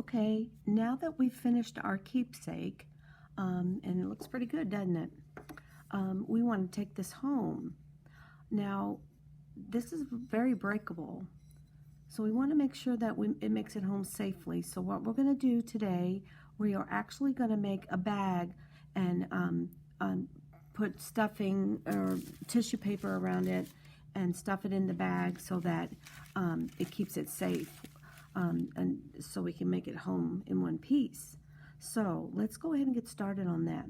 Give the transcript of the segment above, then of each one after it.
Okay, now that we've finished our keepsake, and it looks pretty good, doesn't it? We want to take this home. Now, this is very breakable, so we want to make sure that it makes it home safely. So what we're going to do today, we are actually going to make a bag and put stuffing or tissue paper around it and stuff it in the bag so that it keeps it safe. And so we can make it home in one piece. So let's go ahead and get started on that.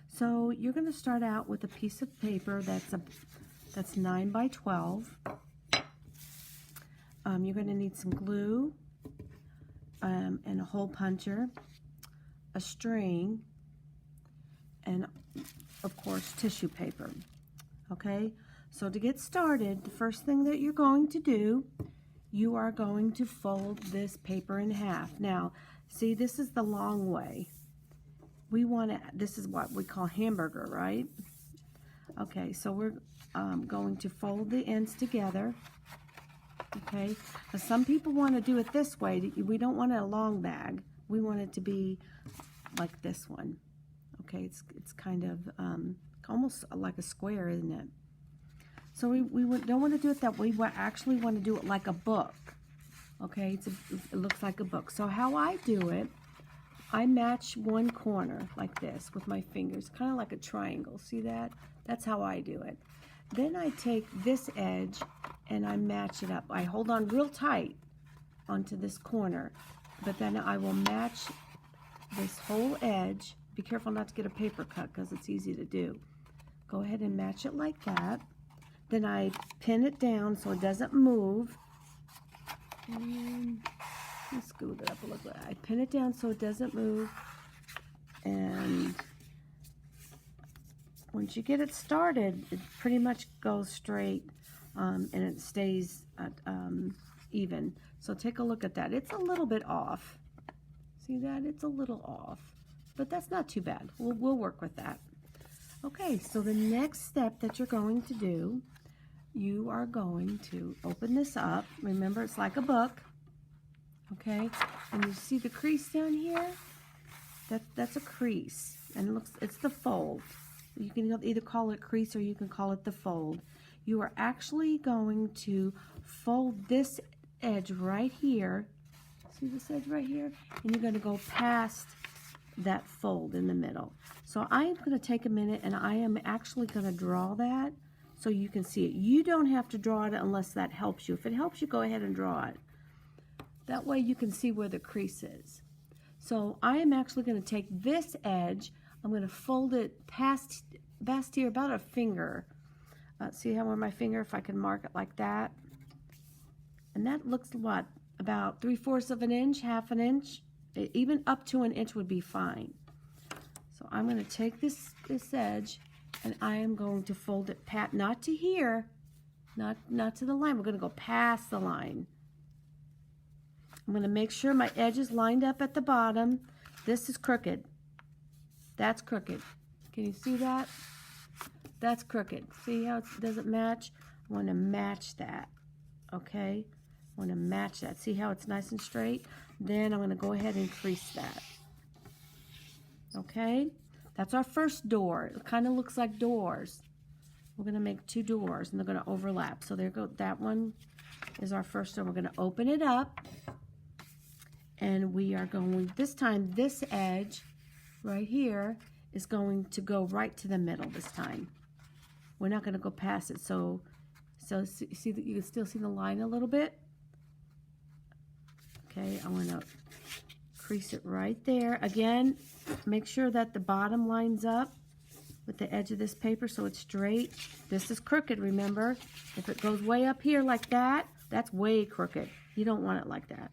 So you're going to start out with a piece of paper that's 9 by 12. You're going to need some glue and a hole puncher, a string, and of course tissue paper. Okay, so to get started, the first thing that you're going to do, you are going to fold this paper in half. Now, see, this is the long way. This is what we call hamburger, right? Okay, so we're going to fold the ends together. Okay, now some people want to do it this way. We don't want a long bag. We want it to be like this one. Okay, it's kind of almost like a square, isn't it? So we don't want to do it that way. We actually want to do it like a book. Okay, it looks like a book. So how I do it, I match one corner like this with my fingers, kind of like a triangle. See that? That's how I do it. Then I take this edge and I match it up. I hold on real tight onto this corner, but then I will match this whole edge. Be careful not to get a paper cut because it's easy to do. Go ahead and match it like that. Then I pin it down so it doesn't move. And let's scoot it up a little bit. I pin it down so it doesn't move. And once you get it started, it pretty much goes straight and it stays even. So take a look at that. It's a little bit off. See that? It's a little off. But that's not too bad. We'll work with that. Okay, so the next step that you're going to do, you are going to open this up. Remember, it's like a book. Okay, and you see the crease down here? That's a crease, and it's the fold. You can either call it crease or you can call it the fold. You are actually going to fold this edge right here. See this edge right here? And you're going to go past that fold in the middle. So I am going to take a minute and I am actually going to draw that so you can see it. You don't have to draw it unless that helps you. If it helps you, go ahead and draw it. That way you can see where the crease is. So I am actually going to take this edge, I'm going to fold it past here about a finger. See how where my finger, if I can mark it like that. And that looks what? About 3/4 of an inch, half an inch. Even up to an inch would be fine. So I'm going to take this edge and I am going to fold it not to here, not to the line. We're going to go past the line. I'm going to make sure my edge is lined up at the bottom. This is crooked. That's crooked. Can you see that? That's crooked. See how it doesn't match? I want to match that. Okay? I want to match that. See how it's nice and straight? Then I'm going to go ahead and crease that. Okay? That's our first door. It kind of looks like doors. We're going to make 2 doors and they're going to overlap. So there go. That one is our first door. We're going to open it up and we are going, this time this edge right here is going to go right to the middle this time. We're not going to go past it. So see that you can still see the line a little bit. Okay, I want to crease it right there. Again, make sure that the bottom lines up with the edge of this paper so it's straight. This is crooked, remember? If it goes way up here like that, that's way crooked. You don't want it like that.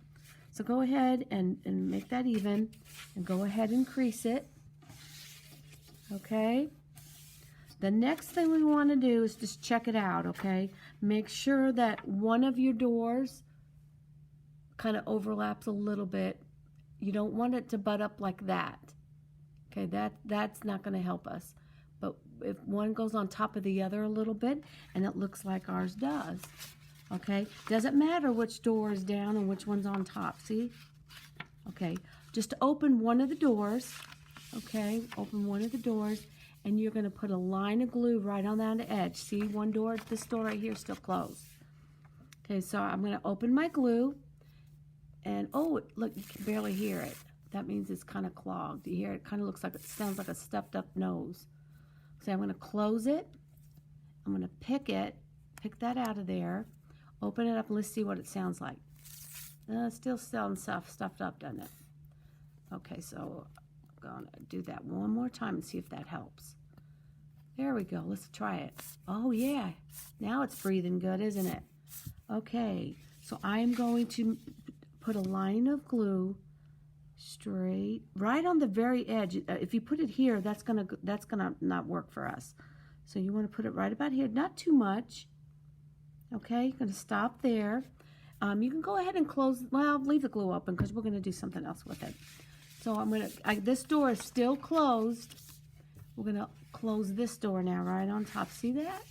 So go ahead and make that even and go ahead and crease it. Okay? The next thing we want to do is just check it out, okay? Make sure that one of your doors kind of overlaps a little bit. You don't want it to butt up like that. Okay, that's not going to help us. But if one goes on top of the other a little bit, and it looks like ours does. Okay, doesn't matter which door is down and which one's on top, see? Okay, just open one of the doors. Okay, open one of the doors, and you're going to put a line of glue right on that edge. See, one door, this door right here is still closed. Okay, so I'm going to open my glue, and oh, look, you can barely hear it. That means it's kind of clogged. You hear it? Kind of looks like, it sounds like a stuffed up nose. So I'm going to close it. I'm going to pick that out of there, open it up, and let's see what it sounds like. It still sounds stuffed up, doesn't it? Okay, so I'm going to do that one more time and see if that helps. There we go. Let's try it. Oh, yeah. Now it's breathing good, isn't it? Okay, so I'm going to put a line of glue straight right on the very edge. If you put it here, that's gonna not work for us. So you want to put it right about here, not too much. Okay, you're gonna stop there. You can go ahead and close. Well, leave the glue open because we're gonna do something else with it. So this door is still closed. We're gonna close this door now, right on top. See that?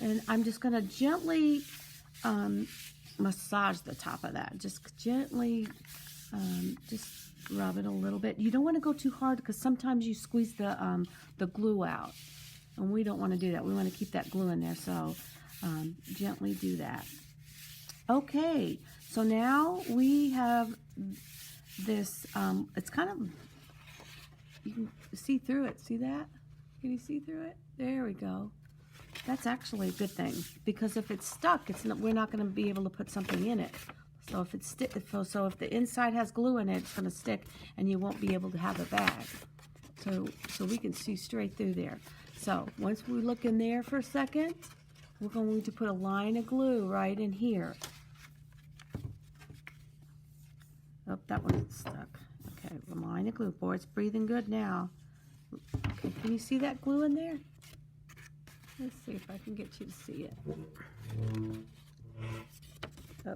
And I'm just gonna gently massage the top of that. Just gently, just rub it a little bit. You don't want to go too hard because sometimes you squeeze the glue out, and we don't want to do that. We want to keep that glue in there. So gently do that. Okay, so now we have this. It's kind of, you can see through it. See that? Can you see through it? There we go. That's actually a good thing, because if it's stuck, we're not going to be able to put something in it. So if if the inside has glue in it, it's going to stick, and you won't be able to have a bag. So we can see straight through there. So once we look in there for a second, we're going to put a line of glue right in here. Oh, that one's stuck. Okay, a line of glue. Boy, it's breathing good now. Okay, can you see that glue in there? Let's see if I can get you to see it. Oh,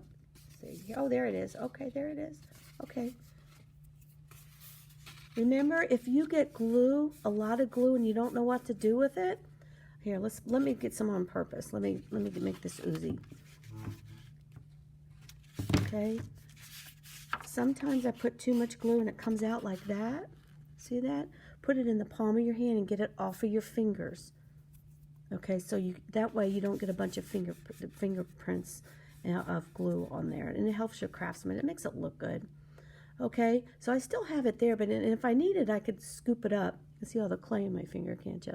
see. Oh, there it is. Okay, there it is. Okay. Remember, if you get glue, a lot of glue, and you don't know what to do with it, here, let me get some on purpose. Let me make this oozy. Okay. Sometimes I put too much glue and it comes out like that. See that? Put it in the palm of your hand and get it off of your fingers. Okay, so that way you don't get a bunch of fingerprints of glue on there, and it helps your craftsman. It makes it look good. Okay, so I still have it there, but if I need it, I could scoop it up. You can see all the clay in my finger, can't you?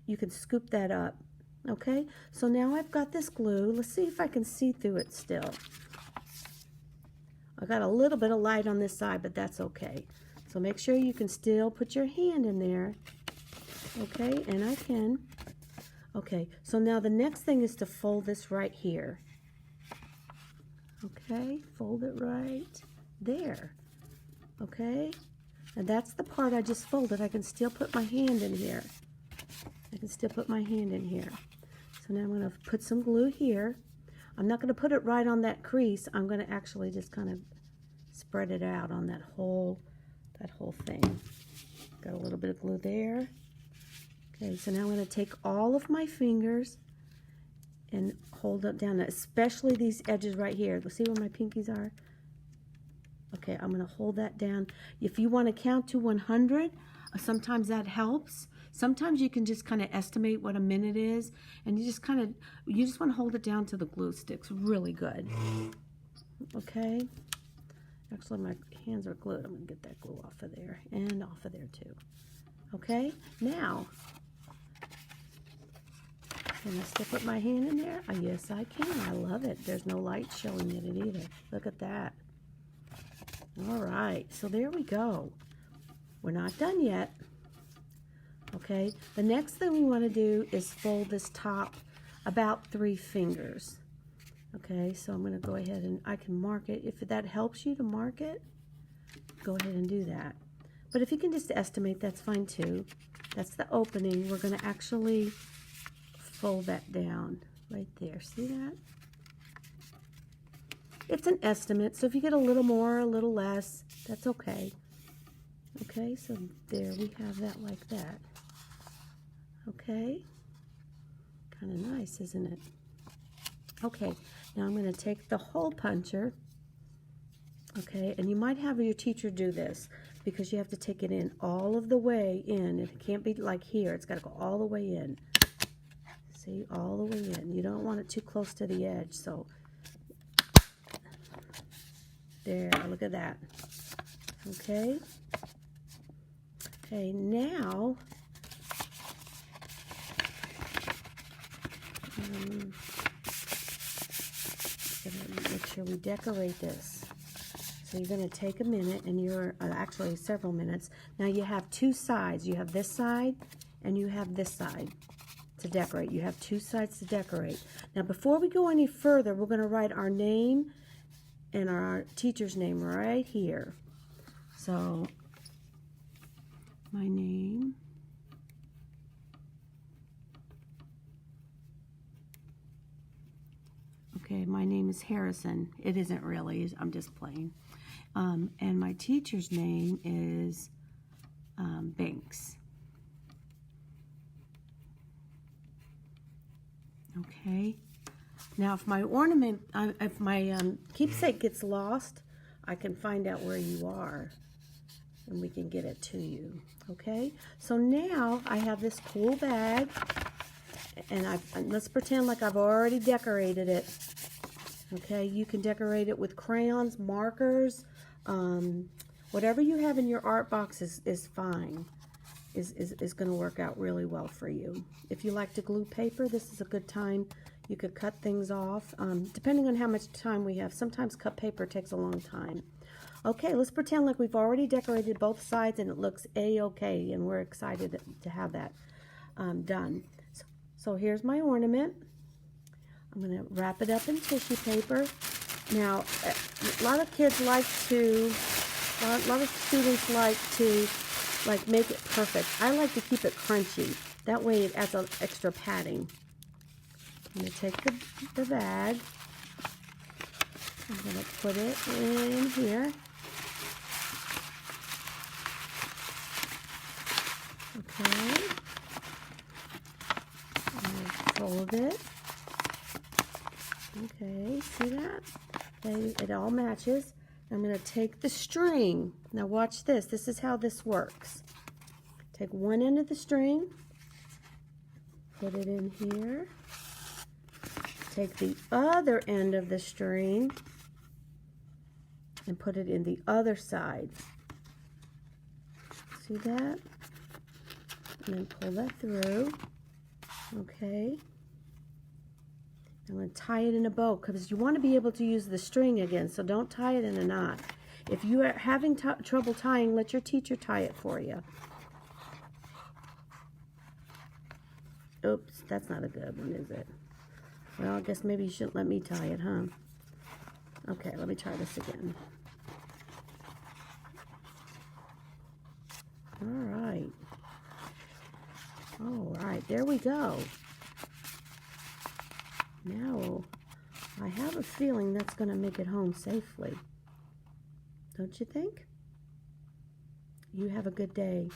You can scoop that up. Okay, so now I've got this glue. Let's see if I can see through it still. I got a little bit of light on this side, but that's okay. So make sure you can still put your hand in there. Okay, and I can. Okay, so now the next thing is to fold this right here. Okay, fold it right there. Okay, and that's the part I just folded. I can still put my hand in here. I can still put my hand in here. So now I'm going to put some glue here. I'm not going to put it right on that crease. I'm going to actually just kind of spread it out on that whole thing. Got a little bit of glue there. Okay, so now I'm going to take all of my fingers and hold it down, especially these edges right here. See where my pinkies are? Okay, I'm going to hold that down. If you want to count to 100, sometimes that helps. Sometimes you can just kind of estimate what a minute is, and you just want to hold it down till the glue sticks really good. Okay? Actually, my hands are glued. I'm going to get that glue off of there and off of there too. Okay? Now, can I still put my hand in there? Oh, yes, I can. I love it. There's no light showing in it either. Look at that. All right, so there we go. We're not done yet. Okay, the next thing we want to do is fold this top about 3 fingers. Okay, so I'm going to go ahead and I can mark it. If that helps you to mark it, go ahead and do that. But if you can just estimate, that's fine too. That's the opening. We're going to actually fold that down right there. See that? It's an estimate, so if you get a little more or a little less, that's okay. Okay, so there we have that like that. Okay, kind of nice, isn't it? Okay, now I'm going to take the hole puncher Okay, and you might have your teacher do this because you have to take it in all of the way in. It can't be like here. It's got to go all the way in. See, all the way in. You don't want it too close to the edge, so there, look at that. Okay. Okay, now make sure we decorate this. So you're going to take a minute, and you're actually several minutes. Now you have two sides. You have this side and you have this side to decorate. You have two sides to decorate. Now before we go any further, we're going to write our name and our teacher's name right here. So my name, okay, my name is Harrison. It isn't really, I'm just playing. And my teacher's name is Banks. Okay. Now, if my ornament, if my keepsake gets lost, I can find out where you are, and we can get it to you. Okay. So now I have this cool bag, and let's pretend like I've already decorated it. Okay. You can decorate it with crayons, markers. Whatever you have in your art box is fine, is going to work out really well for you. If you like to glue paper, this is a good time. You could cut things off, depending on how much time we have. Sometimes cut paper takes a long time. Okay, let's pretend like we've already decorated both sides and it looks a-okay, and we're excited to have that done. So here's my ornament. I'm going to wrap it up in tissue paper. Now, a lot of kids like to, a lot of students like to make it perfect. I like to keep it crunchy. That way it adds an extra padding. I'm going to take the bag. I'm going to put it in here. Okay. I'm going to fold it. Okay, see that? Okay, it all matches. I'm going to take the string. Now watch this. This is how this works. Take one end of the string, put it in here. Take the other end of the string and put it in the other side. See that? And then pull that through. Okay. I'm going to tie it in a bow because you want to be able to use the string again, so don't tie it in a knot. If you are having trouble tying, let your teacher tie it for you. Oops, that's not a good one, is it? Well, I guess maybe you shouldn't let me tie it, huh? Okay, let me try this again. All right, there we go. Now, I have a feeling that's going to make it home safely. Don't you think? You have a good day.